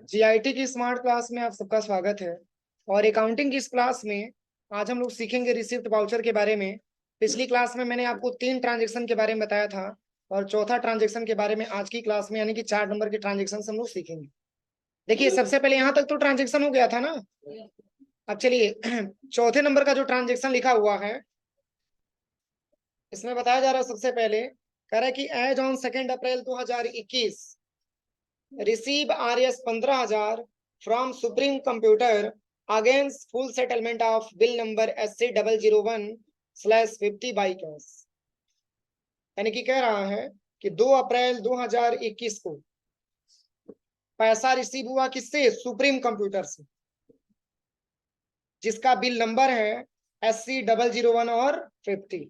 GIT की smart class में आप सबका स्वागत है। और अकाउंटिंग की इस क्लास में आज हम लोग सीखेंगे रिसिप्ट वाउचर के बारे में। पिछली क्लास में मैंने आपको 3 ट्रांजेक्शन के बारे में बताया था और चौथा ट्रांजेक्शन के बारे में आज की क्लास में यानी कि 4 नंबर के ट्रांजेक्शन हम लोग सीखेंगे। देखिए सबसे पहले यहाँ तक तो ट्रांजेक्शन हो गया था ना। अब चलिए चौथे नंबर का जो ट्रांजेक्शन लिखा हुआ है इसमें बताया जा रहा है, सबसे पहले कह रहा है कि as on 2 April 2021 receive RS 15,000 from Supreme Computer against full settlement of bill number SC001/50 by cash. यानी कि कह रहा है कि 2 अप्रैल 2021 को पैसा रिसीव हुआ किससे? सुप्रीम कंप्यूटर से, जिसका बिल नंबर है SC001 और 50।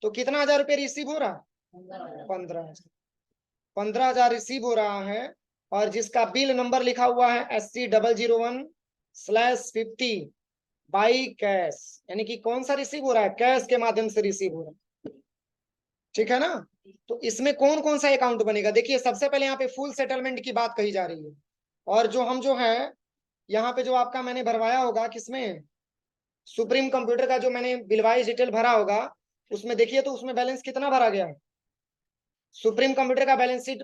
तो कितना हजार रुपये रिसीव हो रहा? 15,000 रिसीव हो रहा है और जिसका बिल नंबर लिखा हुआ है SC001/50 बाई कैश। यानी कि कौन सा रिसीव हो रहा है? कैश के माध्यम से रिसीव हो रहा है। ठीक है ना। तो इसमें कौन कौन सा अकाउंट बनेगा? देखिए सबसे पहले यहाँ पे फुल सेटलमेंट की बात कही जा रही है और जो है यहाँ पे जो आपका मैंने भरवाया होगा किसमें? सुप्रीम कंप्यूटर का जो मैंने बिलवाइज डिटेल भरा होगा उसमें देखिए तो उसमें बैलेंस कितना भरा गया है? सुप्रीम कंप्यूटर का बैलेंस शीट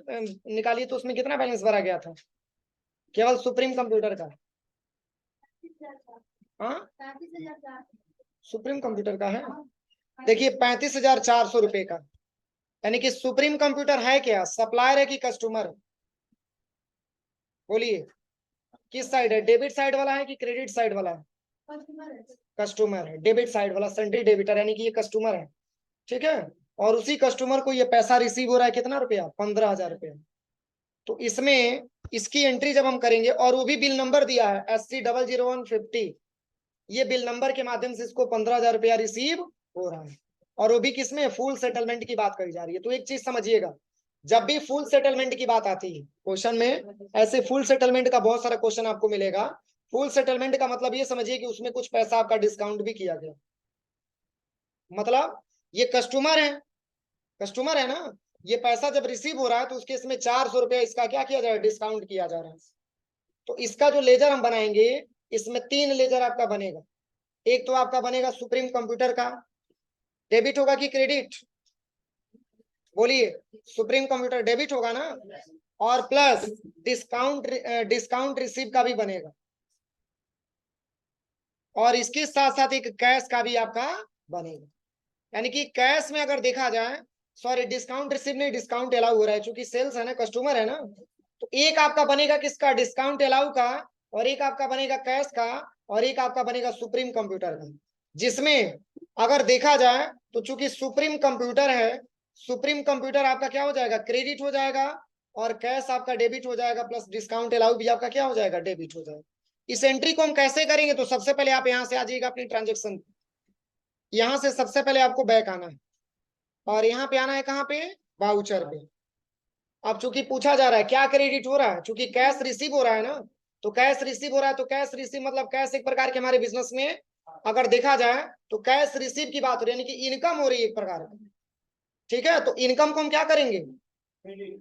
निकालिए तो उसमें कितना बैलेंस भरा गया था? केवल सुप्रीम कंप्यूटर का। हाँ सुप्रीम कंप्यूटर का है। देखिए 35,400 रुपए का। यानी कि सुप्रीम कंप्यूटर है क्या? सप्लायर है कि कस्टमर है? बोलिए किस साइड है? डेबिट साइड वाला है कि क्रेडिट साइड वाला है? कस्टमर है। डेबिट साइड वाला सेंट्री डेबिटर, यानी कि ये कस्टमर है। ठीक है। और उसी कस्टमर को ये पैसा रिसीव हो रहा है कितना रुपया? 15,000 रुपया। तो इसमें इसकी एंट्री जब हम करेंगे और वो भी बिल नंबर दिया है SC001/50, ये बिल नंबर के माध्यम से इसको 15,000 रुपया रिसीव हो रहा है और वो भी किसमें? फुल सेटलमेंट की बात कही जा रही है। तो एक चीज समझिएगा, जब भी फुल सेटलमेंट की बात आती है क्वेश्चन में, ऐसे फुल सेटलमेंट का बहुत सारा क्वेश्चन आपको मिलेगा। फुल सेटलमेंट का मतलब ये समझिए कि उसमें कुछ पैसा आपका डिस्काउंट भी किया गया। मतलब ये कस्टमर है ना, ये पैसा जब रिसीव हो रहा है तो उसके इसमें 400 रुपया इसका क्या किया जा रहा है? डिस्काउंट किया जा रहा है। तो इसका जो लेजर हम बनाएंगे इसमें 3 लेजर आपका बनेगा। एक तो आपका बनेगा सुप्रीम कंप्यूटर का, डेबिट होगा कि क्रेडिट? बोलिए सुप्रीम कंप्यूटर डेबिट होगा ना, और प्लस डिस्काउंट रिसीव का भी बनेगा और इसके साथ साथ एक कैश का भी आपका बनेगा। यानी कि कैश में अगर देखा जाए, सॉरी डिस्काउंट रिसीव नहीं, डिस्काउंट अलाउ हो रहा है क्योंकि सेल्स है ना, कस्टमर है ना। तो एक आपका बनेगा किसका? डिस्काउंट अलाउ का, और एक आपका बनेगा कैश का, और एक आपका बनेगा सुप्रीम कंप्यूटर का। जिसमें अगर देखा जाए तो चूंकि सुप्रीम कंप्यूटर है, सुप्रीम कंप्यूटर आपका क्या हो जाएगा? क्रेडिट हो जाएगा और कैश आपका डेबिट हो जाएगा, प्लस डिस्काउंट अलाउ भी आपका क्या हो जाएगा? डेबिट हो जाएगा। इस एंट्री को हम कैसे करेंगे? तो सबसे पहले आप यहाँ से आ जाइएगा अपनी ट्रांजेक्शन, यहाँ से सबसे पहले आपको बैक आना है और यहाँ पे आना है कहाँ पे? वाउचर पे। अब चूंकि पूछा जा रहा है क्या क्रेडिट हो रहा है, चूंकि कैश रिसीव हो रहा है ना, तो कैश रिसीव हो रहा है तो कैश रिसीव मतलब कैश एक प्रकार के हमारे बिजनेस में अगर देखा जाए तो कैश रिसीव की बात हो रही है, यानी कि इनकम हो रही है एक प्रकार की। ठीक है। तो इनकम को हम क्या करेंगे?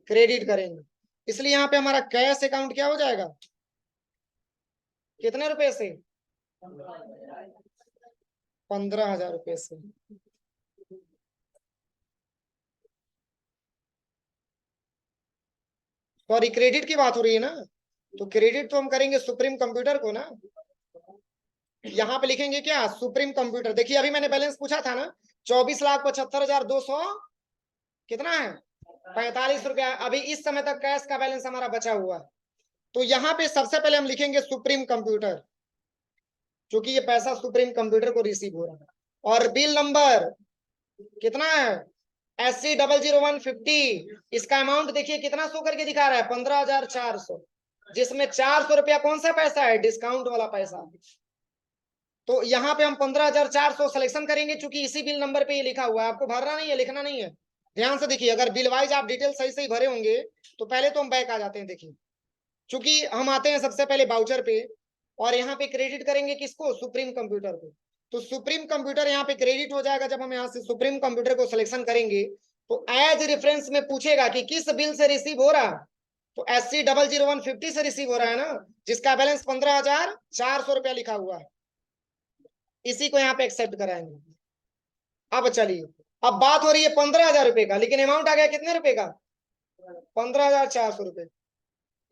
क्रेडिट करेंगे। इसलिए यहाँ पे हमारा कैश अकाउंट क्या हो जाएगा? कितने रुपए से? 15,000 रुपए से। सॉरी क्रेडिट की बात हो रही है ना, तो क्रेडिट तो हम करेंगे सुप्रीम कंप्यूटर को ना। यहाँ पे लिखेंगे क्या? Supreme computer. देखिए अभी मैंने बैलेंस पूछा था ना, 24,75,200 कितना है? 45 रुपया। अभी इस समय तक कैश का बैलेंस हमारा बचा हुआ है। तो यहाँ पे सबसे पहले हम लिखेंगे सुप्रीम कंप्यूटर, क्योंकि ये पैसा सुप्रीम कंप्यूटर को रिसीव हो रहा है। और बिल नंबर कितना है? SC001/50। इसका अमाउंट देखिए कितना शो करके दिखा रहा है? 15,400, जिसमें 400 रुपया कौन सा पैसा है? डिस्काउंट वाला पैसा। तो यहाँ पे हम 15,400 सिलेक्शन करेंगे, चूंकि इसी बिल नंबर पे ये लिखा हुआ है, आपको भरना नहीं है, लिखना नहीं है। ध्यान से देखिए, अगर बिल वाइज आप डिटेल सही सही भरे होंगे तो पहले तो हम बैक आ जाते हैं। देखिए चूंकि हम आते हैं सबसे पहले बाउचर पे और यहाँ पे क्रेडिट करेंगे किसको? सुप्रीम कंप्यूटर को। तो सुप्रीम कंप्यूटर यहाँ पे क्रेडिट हो जाएगा। जब हम यहाँ से सुप्रीम कंप्यूटर को सिलेक्शन करेंगे तो एज रेफरेंस में पूछेगा कि किस बिल से रिसीव हो रहा, तो SC00150 से रिसीव हो रहा है ना, जिसका बैलेंस 15,400 रुपया लिखा हुआ है, इसी को यहाँ पे एक्सेप्ट कराएंगे। अब चलिए, अब बात हो रही है 15,000 रुपए का, लेकिन अमाउंट आ गया कितने रुपए का, 15,400 रुपए।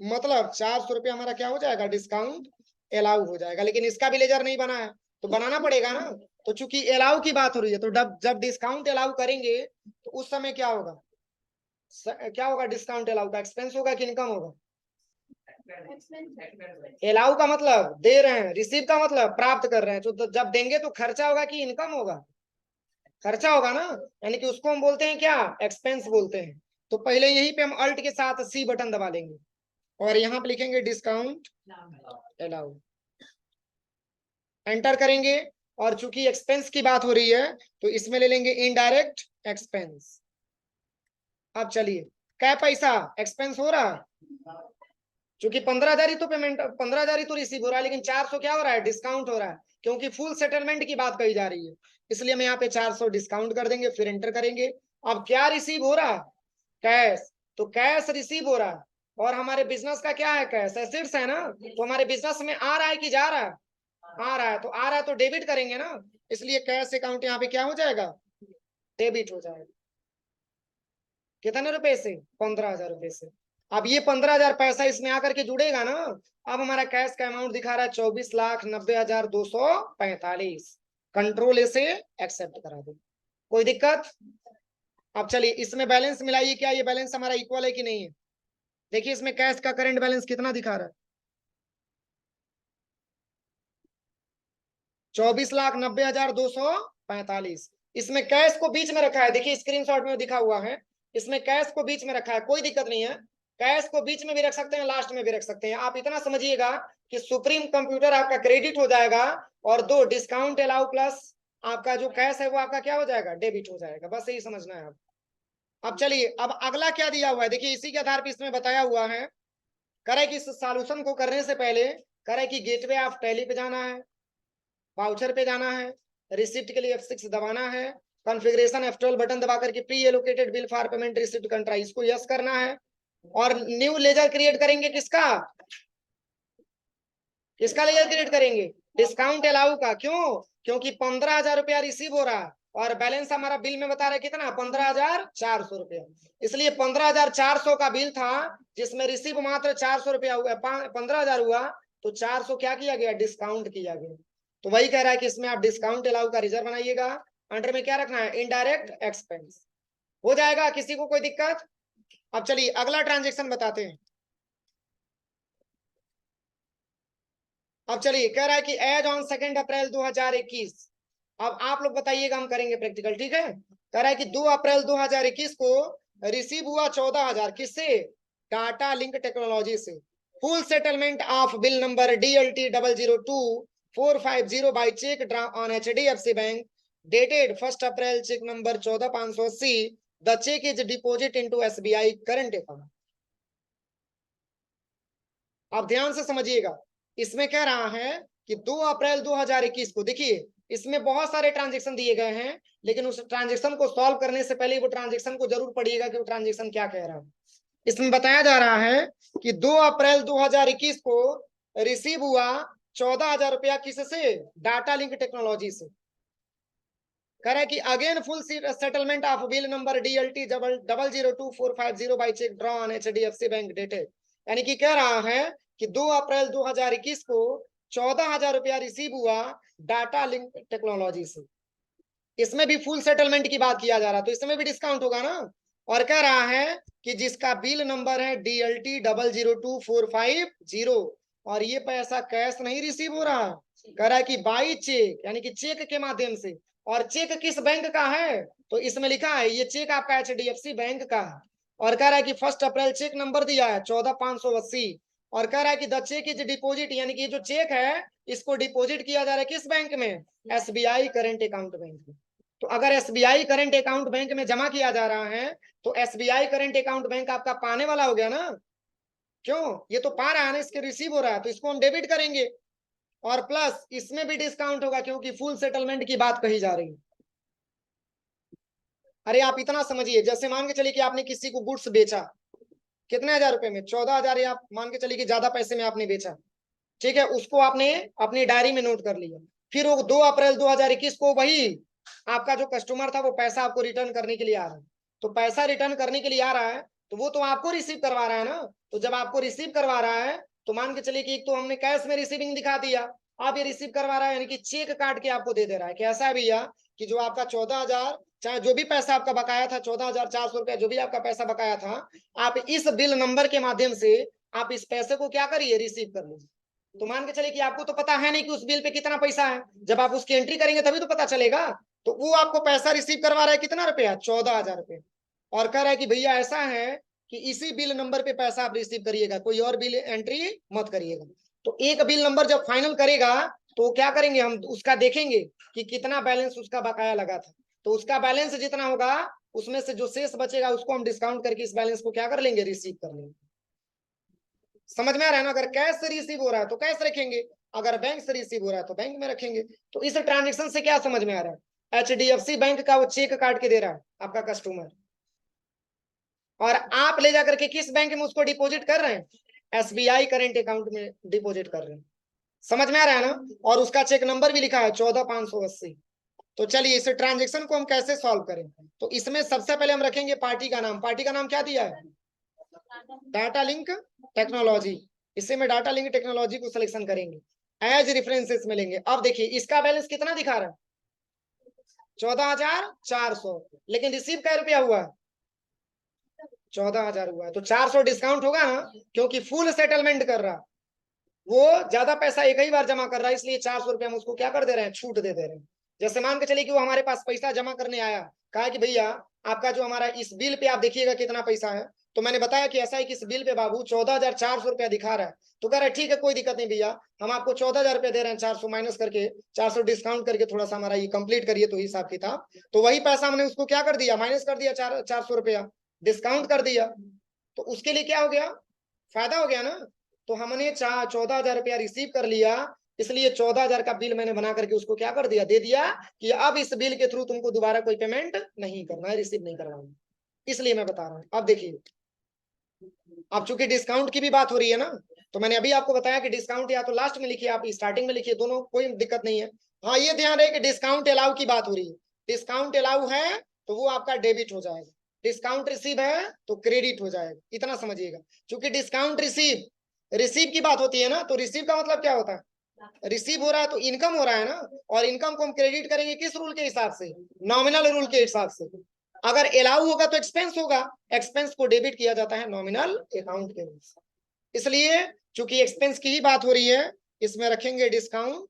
मतलब 400 रुपये हमारा क्या हो जाएगा, डिस्काउंट अलाउ हो जाएगा। लेकिन इसका भी लेजर नहीं बना है तो बनाना पड़ेगा ना। तो चूंकि अलाउ की बात हो रही है, तो जब डिस्काउंट अलाउ करेंगे तो उस समय क्या होगा, क्या होगा, डिस्काउंट अलाउ का एक्सपेंस होगा कि इनकम होगा। अलाउ का मतलब दे रहे हैं, रिसीव का मतलब प्राप्त कर रहे हैं, तो जब देंगे तो खर्चा होगा कि इनकम होगा, खर्चा होगा ना, यानी कि उसको हम बोलते हैं क्या, एक्सपेंस बोलते हैं। तो पहले यहीं पे हम अल्ट के साथ सी बटन दबा लेंगे और यहाँ पे लिखेंगे डिस्काउंट अलाउ, एंटर करेंगे। और चूंकि एक्सपेंस की बात हो रही है तो इसमें ले लेंगे इनडायरेक्ट एक्सपेंस। अब चलिए, क्या पैसा एक्सपेंस हो रहा है, चूंकि 15,000 ही तो पेमेंट, 15,000 ही तो रिसीव हो रहा है, लेकिन 400 क्या हो रहा है, डिस्काउंट हो रहा है, क्योंकि फुल सेटलमेंट की बात कही जा रही है, इसलिए हम यहाँ पे 400 डिस्काउंट कर देंगे, फिर एंटर करेंगे। अब क्या रिसीव हो रहा है, कैश, तो कैश रिसीव हो रहा है। और हमारे बिजनेस का क्या है, कैश एसेट्स है ना, तो हमारे बिजनेस में आ रहा है कि जा रहा है, आ रहा है, तो आ रहा है तो डेबिट करेंगे ना, इसलिए कैश अकाउंट यहाँ पे क्या हो जाएगा, डेबिट हो जाएगा। कितने रुपए से, 15,000 रुपए से। अब ये 15,000 पैसा इसमें आकर के जुड़ेगा ना। अब हमारा कैश का अमाउंट दिखा रहा है 24,90,245। कंट्रोल से एक्सेप्ट करा दो, कोई दिक्कत। अब चलिए इसमें बैलेंस मिलाइए, क्या ये बैलेंस हमारा इक्वल है कि नहीं है। देखिए इसमें कैश का करंट बैलेंस कितना दिखा रहा है, 24,90,245। इसमें कैश को बीच में रखा है, देखिए स्क्रीनशॉट में दिखा हुआ है, इसमें कैश को बीच में रखा है, कोई दिक्कत नहीं है, कैश को बीच में भी रख सकते हैं, लास्ट में भी रख सकते हैं। आप इतना समझिएगा कि सुप्रीम कंप्यूटर आपका क्रेडिट हो जाएगा और दो डिस्काउंट अलाउ प्लस आपका जो कैश है वो आपका क्या हो जाएगा, डेबिट हो जाएगा, बस यही समझना है आप। अब चलिए, अब अगला क्या दिया हुआ है, देखिए इसी के आधार पर इसमें बताया हुआ है। करे कि इस सॉल्यूशन को करने से पहले करे कि गेटवे ऑफ टैली पे जाना है, वाउचर पे जाना है, रिसिप्ट के लिए F6 दबाना है, कॉन्फ़िगरेशन F12 बटन दबा करके pre allocated bill for payment receipt contra इसको यस करना है। और न्यू लेजर क्रिएट करेंगे, किसका, किसका लेजर क्रिएट करेंगे, डिस्काउंट अलाउ का। क्यों, क्योंकि 15,000 रुपया रिसीव हो रहा है और बैलेंस हमारा बिल में बता रहा है कितना, 15,400 रुपया, इसलिए 15,400 का बिल था जिसमें रिसीव मात्र 400 रुपया हुआ, 15,000 हुआ, तो 400 क्या किया गया, डिस्काउंट किया गया। तो वही कह रहा है कि इसमें आप डिस्काउंट अलाउ का रिजर्व बनाइएगा, अंडर में क्या रखना है, इनडायरेक्ट एक्सपेंस। हो जाएगा, किसी को कोई दिक्कत। अब चलिए अगला ट्रांजेक्शन बताते हैं। अब चलिए कह रहा है कि एज ऑन 2 अप्रैल 2021। अब आप लोग बताइएगा, हम करेंगे प्रैक्टिकल, ठीक है। कह रहा है कि 2 अप्रैल 2021 को रिसीव हुआ 14,000, किससे, टाटा लिंक टेक्नोलॉजी से। Full settlement of bill number DLT002450 by cheque draw on HDFC bank dated 1 April, cheque number 14,580। The cheque is deposit into SBI current account. आप ध्यान से समझिएगा, इसमें कह रहा है कि 2 अप्रैल 2021 को, देखिए इसमें बहुत सारे ट्रांजेक्शन दिए गए हैं, लेकिन उस ट्रांजेक्शन को सॉल्व करने से पहले वो ट्रांजेक्शन को जरूर पढ़िएगा कि वो ट्रांजेक्शन क्या कह रहा है। इसमें बताया जा रहा है कि 2 अप्रैल 2021 को रिसीव हुआ 14,000 रुपया, किससे, डाटा लिंक टेक्नोलॉजी से। कह रहा है कि again full settlement of bill number DLT002450 by cheque draw on HDFC bank dated, यानी कि कह रहा है कि 2 अप्रैल 2021 को 14,000 रुपया रिसीव हुआ डाटा लिंक टेक्नोलॉजी से। इसमें भी फुल सेटलमेंट की बात किया जा रहा है, तो इसमें भी डिस्काउंट होगा ना। और कह रहा है कि जिसका बिल नंबर है DLT002450, और ये पैसा कैश नहीं रिसीव हो रहा, कह रहा है कि बाई चेक, यानी कि चेक के माध्यम से। और चेक किस बैंक का है, तो इसमें लिखा है ये चेक आपका HDFC बैंक का है। और कह रहा है कि 1 अप्रैल चेक नंबर दिया है 14,580। और कह रहा है कि द चेक इज डिपोजिट, यानी कि जो चेक है इसको डिपोजिट किया जा रहा है किस बैंक में, SBI करंट अकाउंट बैंक में। तो अगर SBI करंट अकाउंट बैंक में जमा किया जा रहा है तो SBI करंट अकाउंट बैंक आपका पाने वाला हो गया ना। क्यों, ये तो पा रहा है ना, इसके रिसीव हो रहा है, तो इसको हम डेबिट करेंगे। और प्लस इसमें भी डिस्काउंट होगा क्योंकि फुल सेटलमेंट की बात कही जा रही है। अरे आप इतना समझिए, जैसे मान के चलिए कि आपने किसी को गुड्स बेचा, कितने हजार रुपए में? 14,000। आप मान के चलिए कि ज्यादा पैसे में आपने बेचा, ठीक है, उसको आपने अपनी डायरी में नोट कर लिया। फिर वो 2 अप्रैल 2021 को वही आपका जो कस्टमर था वो पैसा आपको रिटर्न करने के लिए आ रहा है। तो पैसा रिटर्न करने के लिए आ रहा है तो वो तो आपको रिसीव करवा रहा है ना। तो जब आपको रिसीव करवा रहा है तो मान के चलिए कि एक तो हमने कैश में रिसीविंग दिखा दिया, अब ये रिसीव करवा रहा है यानी कि चेक काट के आपको दे दे रहा है। कैसा है भैया कि जो आपका 14,000 चाहे जो भी पैसा आपका बकाया था, 14,400 रुपया जो भी आपका पैसा बकाया था, आप इस बिल नंबर के माध्यम से आप इस पैसे को क्या करिए, रिसीव कर लीजिए। तो मान के चलिए कि आपको तो पता है नहीं कि उस बिल पे कितना पैसा है, जब आप उसकी एंट्री करेंगे तभी तो पता चलेगा। तो वो आपको पैसा रिसीव करवा रहा है कितना रुपया, 14,000 रुपये, और कह रहा है कि भैया ऐसा है कि इसी बिल नंबर पे पैसा आप रिसीव करिएगा, कोई और बिल एंट्री मत करिएगा। तो एक बिल नंबर जब फाइनल करेगा तो क्या करेंगे, हम उसका देखेंगे कि कितना बैलेंस उसका बकाया लगा था। तो उसका बैलेंस जितना होगा उसमें से जो शेष बचेगा उसको हम डिस्काउंट करके इस बैलेंस को क्या कर लेंगे, रिसीव कर लेंगे। समझ में आ रहा है ना? अगर कैश से रिसीव हो रहा है तो कैश रखेंगे, अगर बैंक से रिसीव हो रहा है तो बैंक में रखेंगे। तो इस ट्रांजेक्शन से क्या समझ में आ रहा है, HDFC बैंक का वो चेक काट के दे रहा है आपका कस्टमर, और आप ले जाकर के किस बैंक में उसको डिपॉजिट कर रहे हैं, SBI करेंट अकाउंट में डिपॉजिट कर रहे हैं। समझ में आ रहा है ना? और उसका चेक नंबर भी लिखा है 14,580। तो चलिए इस ट्रांजेक्शन को हम कैसे सॉल्व करें। तो इसमें सबसे पहले हम रखेंगे पार्टी का नाम। पार्टी का नाम क्या दिया है, डाटा लिंक टेक्नोलॉजी। इसे में डाटा लिंक टेक्नोलॉजी को सिलेक्शन करेंगे, एज रेफरेंसेस में लेंगे। अब देखिए इसका बैलेंस कितना दिखा रहा है, 14,400, लेकिन रिसीव कै रुपया हुआ, 14,000 हुआ है। तो 400 डिस्काउंट होगा ना, क्योंकि फुल सेटलमेंट कर रहा, वो ज्यादा पैसा एक ही बार जमा कर रहा है, इसलिए 400 रुपया हम उसको क्या कर दे रहे हैं, छूट दे रहे हैं। जैसे मान के चलिए कि वो हमारे पास पैसा जमा करने आया, कहा कि भैया आपका जो हमारा इस बिल पे आप देखिएगा कितना पैसा है। तो मैंने बताया कि ऐसा है कि इस बिल पे बाबू 14,400 रुपया दिखा रहा है। तो कह रहा है ठीक है कोई दिक्कत नहीं भैया, हम आपको 14,000 रुपया दे रहे हैं, 400 माइनस करके, 400 डिस्काउंट करके थोड़ा सा हमारा ये कंप्लीट करिए। तो हिसाब किताब तो वही पैसा हमने उसको क्या कर दिया, माइनस कर दिया, 400 रुपया डिस्काउंट कर दिया। तो उसके लिए क्या हो गया, फायदा हो गया ना। तो हमने 14,000 रुपया रिसीव कर लिया, इसलिए 14,000 का बिल मैंने बना करके उसको क्या कर दिया, दे दिया कि अब इस बिल के थ्रू तुमको दोबारा कोई पेमेंट नहीं करना है, रिसीव नहीं करवाना, इसलिए मैं बता रहा हूँ। अब देखिए, अब चूंकि डिस्काउंट की भी बात हो रही है ना, तो मैंने अभी आपको बताया कि डिस्काउंट या तो लास्ट में लिखिए, आप स्टार्टिंग में लिखिए, दोनों कोई दिक्कत नहीं है। हाँ ये ध्यान रहे कि डिस्काउंट अलाउ की बात हो रही है। डिस्काउंट अलाउ है तो वो आपका डेबिट हो जाएगा, डिस्काउंट रिसीव है तो क्रेडिट हो जाएगा, इतना समझिएगा। क्योंकि डिस्काउंट रिसीव रिसीव की बात होती है ना, तो रिसीव का मतलब क्या होता है, रिसीव हो रहा है तो इनकम हो रहा है ना, और इनकम को हम क्रेडिट करेंगे किस रूल के हिसाब से, नॉमिनल रूल के हिसाब से। अगर अलाउ होगा तो एक्सपेंस होगा, एक्सपेंस को डेबिट किया जाता है नॉमिनल अकाउंट के रूल से। इसलिए चूंकि एक्सपेंस की ही बात हो रही है, इसमें रखेंगे डिस्काउंट।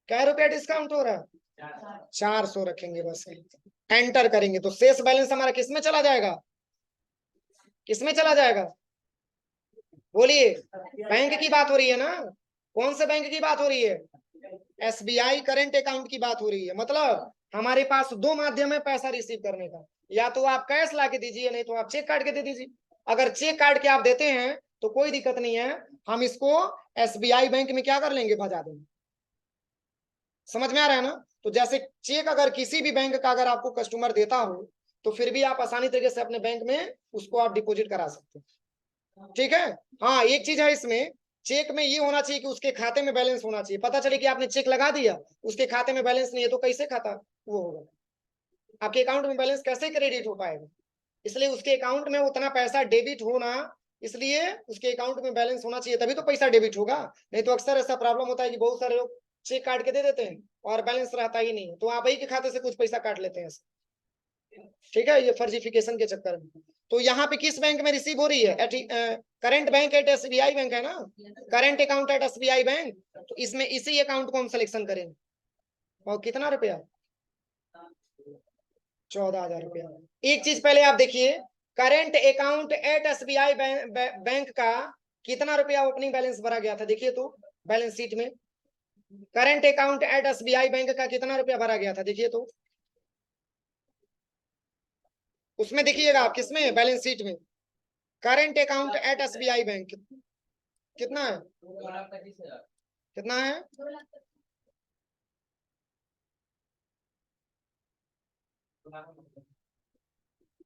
क्या रुपया डिस्काउंट हो रहा है, 400 रखेंगे बस, एंटर करेंगे तो शेष बैलेंस हमारा किसमें चला जाएगा, किसमें चला जाएगा, बोलिए। बैंक की बात हो रही है ना, कौन से बैंक की बात हो रही है, SBI करेंट अकाउंट की बात हो रही है। मतलब हमारे पास दो माध्यम है पैसा रिसीव करने का, या तो आप कैश ला के दीजिए, नहीं तो आप चेक काट के दे दीजिए। अगर चेक काट के आप देते हैं तो कोई दिक्कत नहीं है, हम इसको SBI बैंक में क्या कर लेंगे, भजा देंगे। समझ में आ रहा है ना? तो जैसे चेक अगर किसी भी बैंक का अगर आपको कस्टमर देता हो तो फिर भी आप आसानी तरीके से अपने बैंक में उसको आप डिपॉजिट करा सकते हैं, ठीक है। हाँ एक चीज है इसमें, चेक में ये होना चाहिए कि उसके खाते में बैलेंस होना चाहिए। पता चले कि आपने चेक लगा दिया, उसके खाते में बैलेंस नहीं है, तो कैसे खाता वो होगा, आपके अकाउंट में बैलेंस कैसे क्रेडिट हो पाएगा। इसलिए उसके अकाउंट में उतना पैसा डेबिट होना, इसलिए उसके अकाउंट में बैलेंस होना चाहिए तभी तो पैसा डेबिट होगा। नहीं तो अक्सर ऐसा प्रॉब्लम होता है कि बहुत सारे लोग चेक काट के दे देते हैं और बैलेंस रहता ही नहीं, तो आप ही के खाते से कुछ पैसा काट लेते हैं, ठीक है, ये फर्जिफिकेशन के चक्कर में। तो यहाँ पे किस बैंक में रिसीव हो रही है, current bank at SBI bank है ना, current account at SBI bank. तो इसमें इसी अकाउंट को हम सिलेक्शन करेंगे, और कितना रुपया, 14,000 रुपया। एक चीज पहले आप देखिए, current account at SBI bank का कितना रुपया ओपनिंग बैलेंस भरा गया था, देखिए तो बैलेंस शीट में current account at SBI bank का कितना रुपया भरा गया था, देखिए तो उसमें देखिएगा आप, किसमें, बैलेंस शीट में, current account at SBI bank कितना है, कितना है,